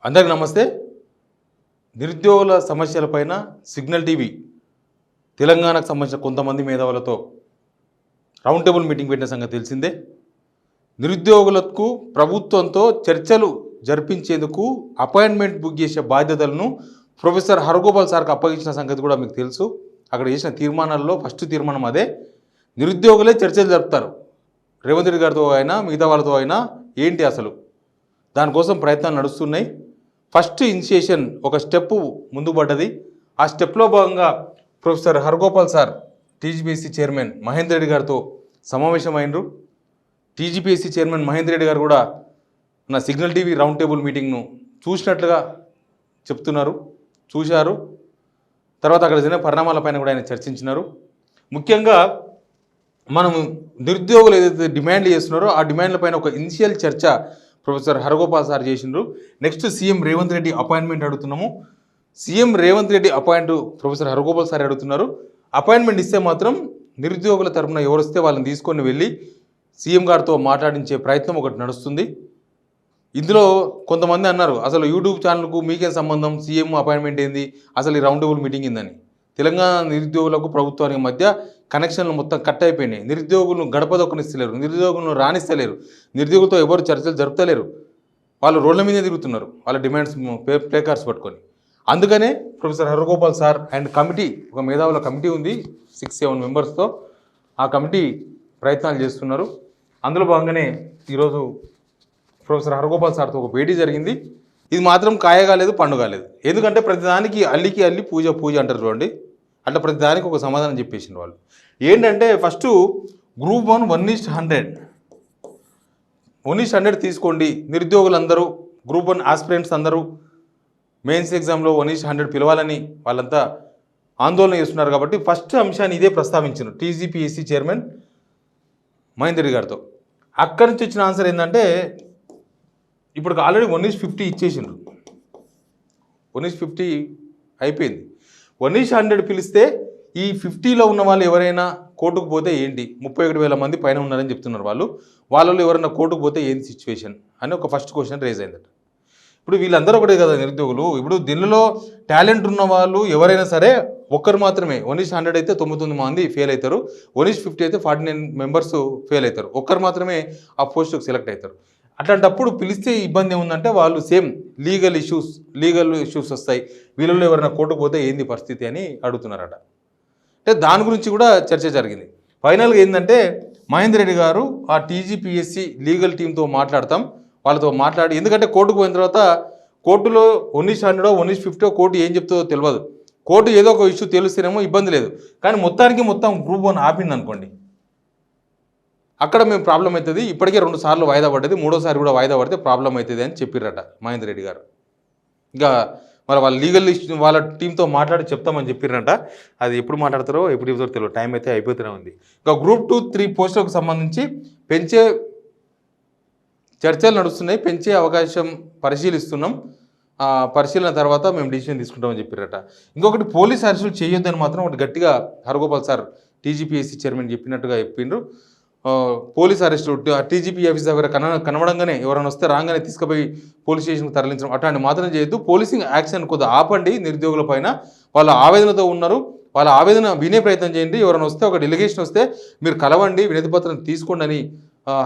అందరికీ నమస్తే. నిరుద్యోగుల సమస్యలపైన సిగ్నల్ టీవీ తెలంగాణకు సంబంధించిన కొంతమంది మేధావులతో రౌండ్ టేబుల్ మీటింగ్ పెట్టిన సంగతి తెలిసిందే. నిరుద్యోగులకు ప్రభుత్వంతో చర్చలు జరిపించేందుకు అపాయింట్మెంట్ బుక్ చేసే బాధ్యతలను ప్రొఫెసర్ హరగోపాల్ సార్కి అప్పగించిన సంగతి కూడా మీకు తెలుసు. అక్కడ చేసిన తీర్మానాల్లో ఫస్ట్ తీర్మానం అదే, నిరుద్యోగులే చర్చలు జరుపుతారు. రేవంత్ రెడ్డి గారితో అయినా మిగతా వాళ్ళతో అయినా ఏంటి అసలు, దానికోసం ప్రయత్నాలు నడుస్తున్నాయి. ఫస్ట్ ఇనిషియేషన్ ఒక స్టెప్ ముందు పడ్డది. ఆ స్టెప్లో భాగంగా professor Haragopal sir TGPSC chairman Mahender Reddy గారితో సమావేశమైనరు. టీజీపీఎస్సీ చైర్మన్ మహేందర్ రెడ్డి గారు కూడా నా సిగ్నల్ టీవీ రౌండ్ టేబుల్ మీటింగ్ను చూసినట్లుగా చెప్తున్నారు, చూశారు. తర్వాత అక్కడ జరిగిన పరిణామాలపైన కూడా ఆయన చర్చించినారు. ముఖ్యంగా మనం నిరుద్యోగులు ఏదైతే డిమాండ్ చేస్తున్నారో ఆ డిమాండ్లపైన ఒక ఇనిషియల్ చర్చ ప్రొఫెసర్ హరగోపాల్ సార్ చేసిండ్రు. Next CM Revanth Reddy appointment అడుగుతున్నాము. CM Revanth Reddy professor Haragopal sir అడుగుతున్నారు. అపాయింట్మెంట్ ఇస్తే మాత్రం నిరుద్యోగుల తరఫున ఎవరు వస్తే వాళ్ళని తీసుకొని వెళ్ళి సీఎం గారితో మాట్లాడించే ప్రయత్నం ఒకటి నడుస్తుంది. ఇందులో కొంతమంది అన్నారు, అసలు యూట్యూబ్ ఛానల్కు మీకేం సంబంధం, సీఎం అపాయింట్మెంట్ ఏంది, అసలు ఈ రౌండ్ టేబుల్ మీటింగ్ ఏందని. తెలంగాణ నిరుద్యోగులకు ప్రభుత్వానికి మధ్య కనెక్షన్లు మొత్తం కట్ అయిపోయినాయి. నిరుద్యోగులను గడపదొక్కనిస్తలేరు, నిరుద్యోగులను రాణిస్తలేరు, నిరుద్యోగులతో ఎవరు చర్చలు జరుపుతలేరు. వాళ్ళు రోడ్ల మీదే తిరుగుతున్నారు వాళ్ళ డిమాండ్స్ ప్లే కార్డ్స్ పట్టుకొని. అందుకనే professor Haragopal sir and committee, ఒక మేధావుల కమిటీ ఉంది 6-7 మెంబర్స్తో. ఆ కమిటీ ప్రయత్నాలు చేస్తున్నారు. అందులో భాగంగానే ఈరోజు ప్రొఫెసర్ హరగోపాల్ సార్తో ఒక భేటీ జరిగింది. ఇది మాత్రం కాయగాలేదు, పండుగాలేదు. ఎందుకంటే ప్రతిదానికి అల్లికి అల్లి పూజ పూజ అంటారు చూడండి, అట్లా ప్రతిదానికి ఒక సమాధానం చెప్పేసిన వాళ్ళు. ఏంటంటే ఫస్ట్ గ్రూప్ 1 1:100 తీసుకోండి. నిరుద్యోగులందరూ గ్రూప్ 1 ఆస్పిరెంట్స్ అందరూ మెయిన్స్ ఎగ్జామ్లో 1:100 పిలవాలని వాళ్ళంతా ఆందోళన చేస్తున్నారు. కాబట్టి ఫస్ట్ అంశాన్ని ఇదే ప్రస్తావించారు టీజీపీఎస్సీ చైర్మన్ మహేందర్ రెడ్డి గారితో. అక్కడి నుంచి వచ్చిన ఆన్సర్ ఏంటంటే, ఇప్పుడు ఆల్రెడీ 1:50 ఇచ్చేసిండ్రు, 1:50 అయిపోయింది. 1:100 పిలిస్తే ఈ 50లో ఉన్న వాళ్ళు ఎవరైనా కోర్టుకు పోతే ఏంటి, 31,000 మంది పైన ఉన్నారని చెప్తున్నారు వాళ్ళలో ఎవరైనా కోర్టుకు పోతే ఏంటి సిచ్యువేషన్ అని ఒక ఫస్ట్ క్వశ్చన్ రేజ్ అయిందట. ఇప్పుడు వీళ్ళందరూ ఒకటే కదా నిరుద్యోగులు. ఇప్పుడు దీనిలో టాలెంట్ ఉన్న వాళ్ళు ఎవరైనా సరే ఒక్కరు మాత్రమే, 1:100 అయితే 99 మంది ఫెయిల్ అవుతారు, 1:50 అయితే 49 మెంబర్స్ ఫెయిల్ అవుతారు, ఒక్కరు మాత్రమే ఆ పోస్టుకు సెలెక్ట్ అవుతారు. అట్లాంటప్పుడు పిలిస్తే ఇబ్బంది ఏముందంటే వాళ్ళు సేమ్ లీగల్ ఇష్యూస్ వస్తాయి, వీళ్ళలో ఎవరైనా కోర్టుకు పోతే ఏంది పరిస్థితి అని అడుగుతున్నారట. అంటే దాని గురించి కూడా చర్చ జరిగింది. ఫైనల్గా ఏంటంటే మహేందర్ రెడ్డి గారు ఆ టీజీపీఎస్సీ లీగల్ టీంతో మాట్లాడతాం, వాళ్ళతో మాట్లాడి, ఎందుకంటే కోర్టుకు పోయిన తర్వాత కోర్టులో 1:100 1:50 కోర్టు ఏం చెప్తుందో తెలియదు. కోర్టు ఏదో ఒక ఇష్యూ తెలుస్తేనేమో ఇబ్బంది లేదు, కానీ మొత్తం గ్రూప్ 1 ఆపింది అనుకోండి, అక్కడ మేము ప్రాబ్లం అవుతుంది. ఇప్పటికే 2 సార్లు వాయిదా పడ్డది, 3వసారి కూడా వాయిదా పడితే ప్రాబ్లం అవుతుంది అని చెప్పిర్రట మహేందర్ రెడ్డి గారు. ఇంకా మరి వాళ్ళ లీగల్ ఇష్యూ వాళ్ళ టీంతో మాట్లాడి చెప్తామని చెప్పిర్రట. అది ఎప్పుడు మాట్లాడతారో ఎప్పుడు చెప్తారో తెలియదు, టైం అయితే అయిపోతూనే ఉంది. ఇంకా గ్రూప్ 2, 3 పోస్టులకు సంబంధించి పెంచే చర్చలు నడుస్తున్నాయి, పెంచే అవకాశం పరిశీలిస్తున్నాం, పరిశీలన తర్వాత మేము డిసిషన్ తీసుకుంటామని చెప్పిర్రట. ఇంకొకటి, పోలీస్ అరెస్టులు చేయొద్దని మాత్రం ఒకటి గట్టిగా హరగోపాల్ సార్ టీజీపీఎస్సీ చైర్మన్ చెప్పినట్టుగా చెప్పిండ్రు. పోలీస్ అరెస్టు టీజీపీ ఆఫీస్ దగ్గర కనబడంగానే ఎవరైనా వస్తే రాగానే తీసుకుపోయి పోలీస్ స్టేషన్కి తరలించడం అట్లాంటి మాత్రం చేయొద్దు. పోలీసింగ్ యాక్షన్ కొద్దిగా ఆపండి, నిరుద్యోగుల పైన వాళ్ళ ఆవేదనతో ఉన్నారు, వాళ్ళ ఆవేదన వినే ప్రయత్నం చేయండి. ఎవరైనా వస్తే ఒక డెలిగేషన్ వస్తే మీరు కలవండి, వినతి పత్రం తీసుకోండి అని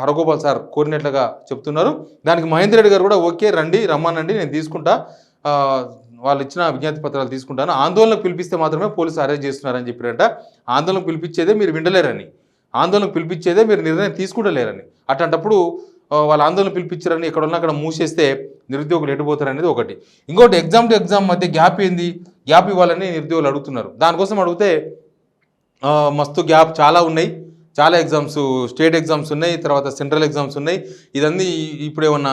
హరగోపాల్ సార్ కోరినట్లుగా చెప్తున్నారు. దానికి మహేందర్ రెడ్డి గారు కూడా ఓకే రండి, రమ్మానండి, నేను తీసుకుంటా, వాళ్ళు ఇచ్చిన విజ్ఞప్తి పత్రాలు తీసుకుంటాను, ఆందోళనకు పిలిపిస్తే మాత్రమే పోలీసు అరెస్ట్ చేస్తున్నారని చెప్పారట. ఆందోళనకు పిలిపించేదే మీరు వింటలేరని, ఆందోళనకు పిలిపించేదే మీరు నిర్ణయం తీసుకుంటలేరని, అట్లాంటప్పుడు వాళ్ళ ఆందోళన పిలిపించారని ఎక్కడున్నా అక్కడ మూసేస్తే నిరుద్యోగులు ఎటుపోతారనేది ఒకటి. ఇంకోటి, ఎగ్జామ్ టు ఎగ్జామ్ మధ్య గ్యాప్ ఏంది, గ్యాప్ ఇవ్వాలని నిరుద్యోగులు అడుగుతున్నారు. దానికోసం అడిగితే మస్తు గ్యాప్ చాలా ఉన్నాయి, చాలా ఎగ్జామ్స్, స్టేట్ ఎగ్జామ్స్ ఉన్నాయి, తర్వాత సెంట్రల్ ఎగ్జామ్స్ ఉన్నాయి. ఇదన్నీ ఇప్పుడు ఏమన్నా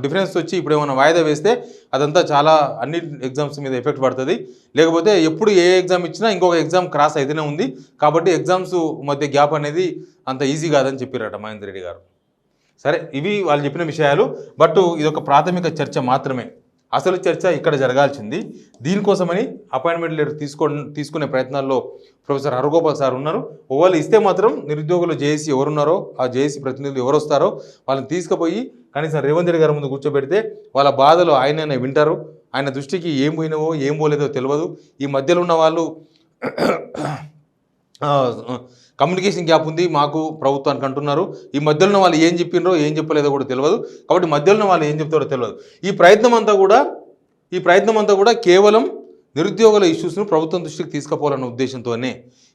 డిఫరెన్స్ వచ్చి ఇప్పుడు ఏమన్నా వాయిదా వేస్తే అదంతా చాలా అన్ని ఎగ్జామ్స్ మీద ఎఫెక్ట్ పడుతుంది. లేకపోతే ఎప్పుడు ఏ ఎగ్జామ్ ఇచ్చినా ఇంకొక ఎగ్జామ్ క్రాస్ అయితేనే ఉంది. కాబట్టి ఎగ్జామ్స్ మధ్య గ్యాప్ అనేది అంత ఈజీ కాదని చెప్పారట మహేందర్ రెడ్డి గారు. సరే, ఇవి వాళ్ళు చెప్పిన విషయాలు. బట్ ఇదొక ప్రాథమిక చర్చ మాత్రమే. అసలు చర్చ ఇక్కడ జరగాల్సింది. దీనికోసమని అపాయింట్మెంట్ లెటర్ తీసుకునే ప్రయత్నాల్లో ప్రొఫెసర్ హరగోపాల్ సార్ ఉన్నారు. ఒకవేళ ఇస్తే మాత్రం నిరుద్యోగులు జేఏసీ ఎవరున్నారో ఆ జేఏసీ ప్రతినిధులు ఎవరు వస్తారో వాళ్ళని తీసుకుపోయి కనీసం రేవంత్ రెడ్డి గారి ముందు కూర్చోబెడితే వాళ్ళ బాధలు ఆయననే వింటారు. ఆయన దృష్టికి ఏం పోయినవో ఏం పోలేదో తెలియదు. ఈ మధ్యలో ఉన్న వాళ్ళు కమ్యూనికేషన్ గ్యాప్ ఉంది మాకు ప్రభుత్వానికి అంటున్నారు. ఈ మధ్యలో ఉన్న వాళ్ళు ఏం చెప్పినరో ఏం చెప్పలేదో కూడా తెలియదు. కాబట్టి మధ్యలో ఉన్న వాళ్ళు ఏం చెప్తారో తెలియదు. ఈ ప్రయత్నం అంతా కూడా కేవలం నిరుద్యోగుల ఇష్యూస్ను ప్రభుత్వం దృష్టికి తీసుకుపోవాలన్న ఉద్దేశంతోనే.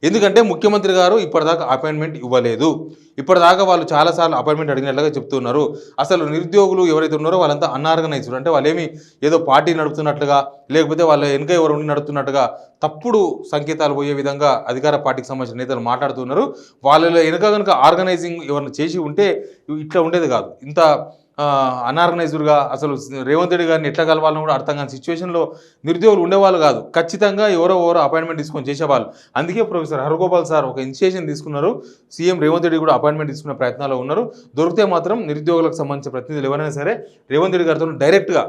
ఎందుకంటే ముఖ్యమంత్రి గారు ఇప్పటిదాకా అపాయింట్మెంట్ ఇవ్వలేదు. ఇప్పటిదాకా వాళ్ళు చాలాసార్లు అపాయింట్మెంట్ అడిగినట్లుగా చెప్తున్నారు. అసలు నిరుద్యోగులు ఎవరైతే ఉన్నారో వాళ్ళంతా అన్ఆర్గనైజ్డ్, అంటే వాళ్ళేమి ఏదో పార్టీ నడుపుతున్నట్లుగా లేకపోతే వాళ్ళ వెనుక ఎవరు ఉండి నడుపుతున్నట్టుగా తప్పుడు సంకేతాలు పోయే విధంగా అధికార పార్టీకి సంబంధించిన నేతలు మాట్లాడుతున్నారు. వాళ్ళ వెనుక కనుక ఆర్గనైజింగ్ ఎవరిని చేసి ఉంటే ఇట్లా ఉండేది కాదు. ఇంత అన్ఆర్గనైజ్డ్గా అసలు రేవంత్ రెడ్డి గారిని ఎట్లా కలవాలని కూడా అర్థం కాని సిచ్యువేషన్లో నిరుద్యోగులు ఉండేవాళ్ళు కాదు. ఖచ్చితంగా ఎవరో అపాయింట్మెంట్ తీసుకొని చేసేవాళ్ళు. అందుకే ప్రొఫెసర్ హరగోపాల్ సార్ ఒక ఇనిషియేషన్ తీసుకున్నారు. సీఎం రేవంత్ రెడ్డి కూడా అపాయింట్మెంట్ తీసుకునే ప్రయత్నాల్లో ఉన్నారు. దొరికితే మాత్రం నిరుద్యోగులకు సంబంధించిన ప్రతినిధులు ఎవరైనా సరే రేవంత్ రెడ్డి గారితో డైరెక్ట్గా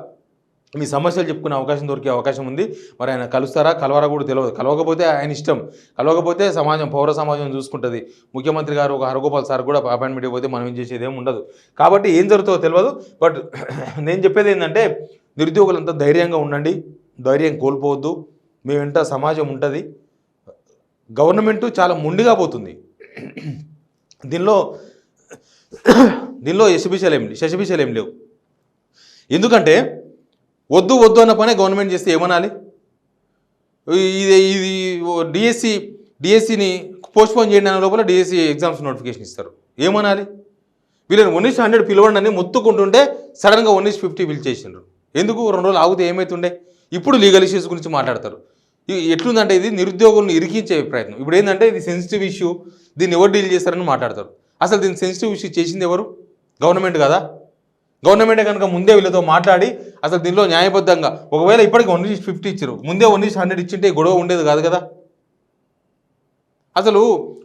మీ సమస్యలు చెప్పుకునే దొరికే అవకాశం ఉంది. మరి ఆయన కలుస్తారా కలవరా కూడా తెలియదు. కలవకపోతే ఆయన ఇష్టం, కలవకపోతే పౌర సమాజం చూసుకుంటుంది. ముఖ్యమంత్రి గారు ఒక హరగోపాల్ సార్ కూడా అపాయింట్మెంట్ ఇవ్వకపోతే మనం ఏం చేసేది ఏమి ఉండదు. కాబట్టి ఏం జరుగుతుందో తెలియదు. బట్ నేను చెప్పేది ఏంటంటే నిరుద్యోగులంతా ధైర్యంగా ఉండండి, ధైర్యం కోల్పోవద్దు. మీ వెంట సమాజం ఉంటుంది. గవర్నమెంట్ చాలా మొండిగా పోతుంది. దీనిలో శశిబిషాలు ఏం లేవు. ఎందుకంటే వద్దు అన్న పనే గవర్నమెంట్ చేస్తే ఏమనాలి? ఇది డిఎస్సిని పోస్ట్పోన్ చేయండి అనే లోపల డిఎస్సి ఎగ్జామ్స్ నోటిఫికేషన్ ఇస్తారు. ఏమనాలి? వీళ్ళని 1:100 పిలవండి అని మొత్తుకుంటుంటే సడన్గా 1:50 పిలిచేసిండ్రు. ఎందుకు? 2 రోజులు ఆగితే ఏమవుతుండే? ఇప్పుడు లీగల్ ఇష్యూస్ గురించి మాట్లాడతారు. ఎట్లుందంటే ఇది నిరుద్యోగులను ఇరికించే ప్రయత్నం. ఇప్పుడు ఏంటంటే ఇది సెన్సిటివ్ ఇష్యూ, దీన్ని ఎవరు డీల్ చేస్తారని మాట్లాడతారు. అసలు దీన్ని సెన్సిటివ్ ఇష్యూ చేసింది ఎవరు? గవర్నమెంట్ కదా. గవర్నమెంటే కనుక ముందే వీళ్ళతో మాట్లాడి అసలు దీనిలో న్యాయబద్ధంగా ఒకవేళ ఇప్పటికి 1:50 ఇచ్చారు, ముందే 1:100 ఇచ్చింటే గొడవ ఉండేది కాదు కదా. అసలు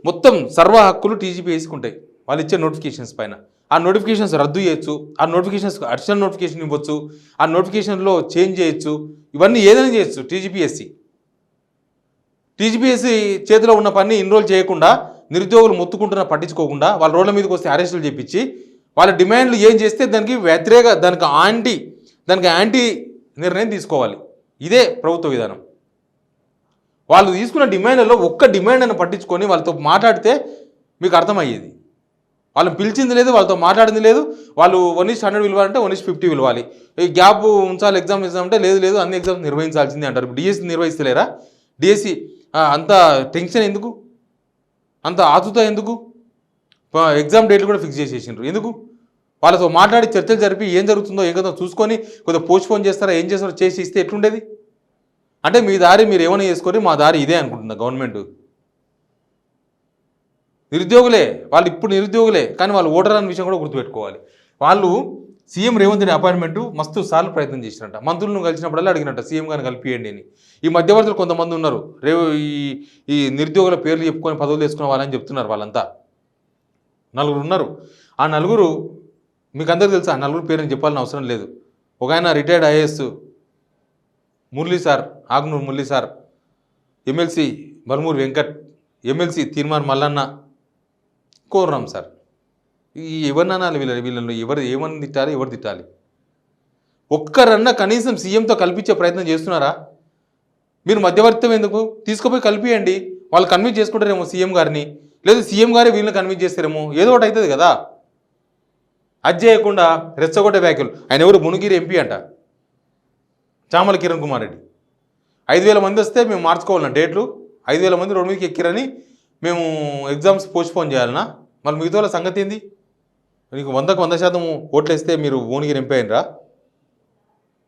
మొత్తం సర్వ హక్కులు టీజీపీఎస్కి ఉంటాయి వాళ్ళు ఇచ్చే నోటిఫికేషన్స్ పైన. ఆ నోటిఫికేషన్స్ రద్దు చేయొచ్చు, ఆ నోటిఫికేషన్స్ అడిషనల్ నోటిఫికేషన్ ఇవ్వచ్చు, ఆ నోటిఫికేషన్లో చేంజ్ చేయొచ్చు, ఇవన్నీ ఏదైనా చేయొచ్చు. టీజీపీఎస్సీ చేతిలో ఉన్న పని ఇన్ని రోజులు చేయకుండా నిరుద్యోగులు మొత్తుకుంటున్నా పట్టించుకోకుండా వాళ్ళ రోడ్ల మీదకి వస్తే అరెస్టులు చేయించి వాళ్ళ డిమాండ్లు ఏం చేస్తే దానికి దానికి యాంటీ నిర్ణయం తీసుకోవాలి. ఇదే ప్రభుత్వ విధానం. వాళ్ళు తీసుకున్న డిమాండ్లలో ఒక్క డిమాండ్ అని పట్టించుకొని వాళ్ళతో మాట్లాడితే మీకు అర్థమయ్యేది. వాళ్ళని పిలిచింది లేదు, వాళ్ళతో మాట్లాడింది లేదు. వాళ్ళు 1:100 విలువాలంటే 1:50 విలువాలి. ఈ గ్యాప్ ఉంచాలి ఎగ్జామ్ అంటే లేదు అన్ని ఎగ్జామ్స్ నిర్వహించాల్సిందే అంటారు. డిఎస్సి నిర్వహిస్తలేరా? డిఎస్సి అంత టెన్షన్ ఎందుకు? అంత ఆతుత ఎందుకు? ఎగ్జామ్ డేట్లు కూడా ఫిక్స్ చేసేసిండ్రు. ఎందుకు? వాళ్ళతో మాట్లాడి చర్చలు జరిపి ఏం జరుగుతుందో ఏం కదా చూసుకొని కొద్దిగా పోస్ట్పోన్ చేస్తారా ఏం చేస్తారో చేసి ఇస్తే ఎట్లుండేది? అంటే మీ దారి మీరు ఏమైనా చేసుకొని మా దారి ఇదే అనుకుంటుందా గవర్నమెంట్? నిరుద్యోగులే వాళ్ళు, ఇప్పుడు నిరుద్యోగులే, కానీ వాళ్ళు ఓటర్ అనే విషయం కూడా గుర్తుపెట్టుకోవాలి. వాళ్ళు సీఎం రేవంత్ రెడ్డి అపాయింట్మెంట్ మస్తు సార్లు ప్రయత్నం చేసినట్ట. మంత్రులను కలిసినప్పుడల్లా అడిగినట్ట సీఎం గారిని కలిపియండి అని. ఈ మధ్యవర్తులు కొంతమంది ఉన్నారు, ఈ నిరుద్యోగుల పేర్లు చెప్పుకొని పదవులు తీసుకున్న వాళ్ళని చెప్తున్నారు. వాళ్ళంతా 4 ఉన్నారు. ఆ 4 మీకు అందరికీ తెలుసా? ఆ 4 పేరుని చెప్పాలని అవసరం లేదు. ఒక ఆయన retired IAS Murali sir, Agnuru Murali sir, MLC Balmoor Venkat, MLC Teerman Mallanna, Korram sir. ఎవరిననాలి వీళ్ళని? ఏమని తిట్టాలి? ఎవరు తిట్టాలి? ఒక్కరన్నా కనీసం సీఎంతో కల్పించే ప్రయత్నం చేస్తున్నారా? మీరు మధ్యవర్తిత్వం ఎందుకు? తీసుకుపోయి కలిపియండి. వాళ్ళు కన్విన్స్ చేసుకుంటారేమో సీఎం గారిని, లేదు సీఎం గారే వీళ్ళని కన్విన్స్ చేస్తారేమో, ఏదో ఒకటి అవుతుంది కదా. అది చేయకుండా రెచ్చగొట్టే వ్యాఖ్యలు. ఆయన ఎవరు? మునుగిరి ఎంపీ అంట, చామల కిరణ్ కుమార్ రెడ్డి. 5,000 మంది వస్తే మేము మార్చుకోవాలన్నా డేట్లు, 5,000 మంది రోడ్డు మీదకి ఎక్కిరని మేము ఎగ్జామ్స్ పోస్ట్పోన్ చేయాలన్నా? మళ్ళీ మిగతా వాళ్ళ సంగతి ఏంది? మీకు 100కు 100% ఓట్లు వేస్తే మీరు ఓనిగిరి ఎంపీ అయినరా?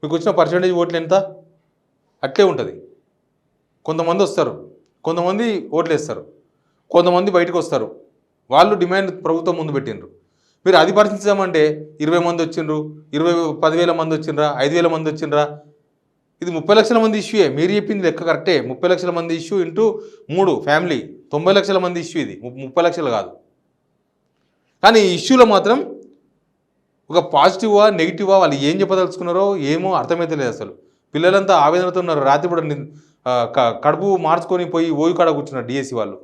మీకు వచ్చిన పర్సంటేజ్ ఓట్లు ఎంత? అట్లే ఉంటుంది. కొంతమంది వస్తారు, కొంతమంది ఓట్లు వేస్తారు, కొంతమంది బయటకు వస్తారు. వాళ్ళు డిమాండ్ ప్రభుత్వం ముందు పెట్టిండ్రు. మీరు అది పరిశీలించామంటే 20 మంది వచ్చిండ్రు, 10,000 మంది వచ్చిండ్రా, 5,000 మంది వచ్చిండ్రా? ఇది 30 లక్షల మంది ఇష్యూయే. మీరు చెప్పింది లెక్క కరెక్టే. 30 లక్షల మంది ఇష్యూ ఇంటూ 3 ఫ్యామిలీ 90 లక్షల మంది ఇష్యూ. ఇది 30 లక్షలు కాదు. కానీ ఈ ఇష్యూలో మాత్రం ఒక పాజిటివా నెగిటివా వాళ్ళు ఏం చెప్పదలుచుకున్నారో ఏమో అర్థమైతే లేదు అసలు. పిల్లలంతా ఆవేదనతో ఉన్నారు. రాత్రి కూడా కడుపు మార్చుకొని పోయి ఓయూ కాడ కూర్చున్నారు డిఎస్సి వాళ్ళు.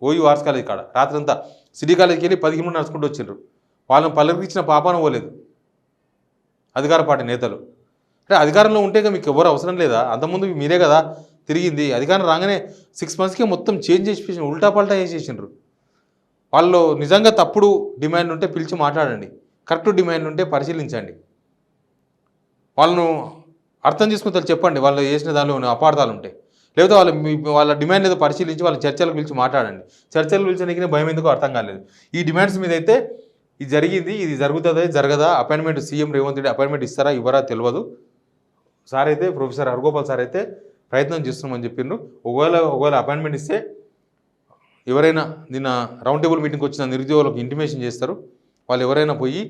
ఓయూ ఆర్ట్స్ కాలేజ్ కాడ రాత్రంతా సిటీ కాలేజ్కి వెళ్ళి 10 కిలోమీటర్లు నడుచుకుంటూ వచ్చిండ్రు. వాళ్ళని పలకరించిన పాపాన పోలేదు అధికార పార్టీ నేతలు. అంటే అధికారంలో ఉంటే మీకు ఎవరు అవసరం లేదా? అంతకుముందు మీరే కదా తిరిగింది. అధికారం రాగానే 6 మంత్స్కే మొత్తం చేంజ్ చేసి ఉల్టా పల్టా చేసేసిండ్రు. వాళ్ళు నిజంగా తప్పుడు డిమాండ్ ఉంటే పిలిచి మాట్లాడండి, కరెక్ట్ డిమాండ్ ఉంటే పరిశీలించండి, వాళ్ళను అర్థం చేసుకుని చెప్పండి వాళ్ళు చేసిన దానిలో అపార్థాలు ఉంటాయి. లేకపోతే వాళ్ళ డిమాండ్ ఏదో పరిశీలించి వాళ్ళ చర్చలకు పిలిచి మాట్లాడండి. చర్చలు పిలిచడానికి భయం ఎందుకు అర్థం కాలేదు. ఈ డిమాండ్స్ మీద అయితే ఇది జరిగింది, ఇది జరుగుతుంది జరగదా, appointment CM Revanth Reddy appointment ఇస్తారా ఇవ్వరా తెలియదు. సార్ అయితే ప్రొఫెసర్ హరగోపాల్ సార్ అయితే ప్రయత్నం చేస్తున్నామని చెప్పిండ్రు. ఒకవేళ అపాయింట్మెంట్ ఇస్తే ఎవరైనా నిన్న రౌండ్ టేబుల్ మీటింగ్కి వచ్చిన నిరుద్యోగులకు ఇంటిమేషన్ చేస్తారు. వాళ్ళు ఎవరైనా పోయి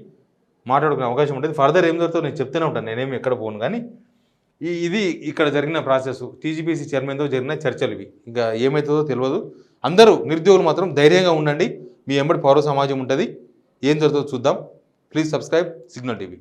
మాట్లాడుకునే అవకాశం ఉంటుంది. ఫర్దర్ ఏం జరుగుతుందో నేను చెప్తూనే ఉంటాను, నేనేమి ఎక్కడ పోను. కానీ ఇది ఇక్కడ జరిగిన ప్రాసెస్, టీజీపీసీ చైర్మన్తో జరిగిన చర్చలు ఇవి. ఇంకా ఏమవుతుందో తెలియదు. అందరూ నిరుద్యోగులు మాత్రం ధైర్యంగా ఉండండి. మీ ఎంబడి పౌర సమాజం ఉంటుంది. ఏం జరుగుతుందో చూద్దాం. Please subscribe signal TV.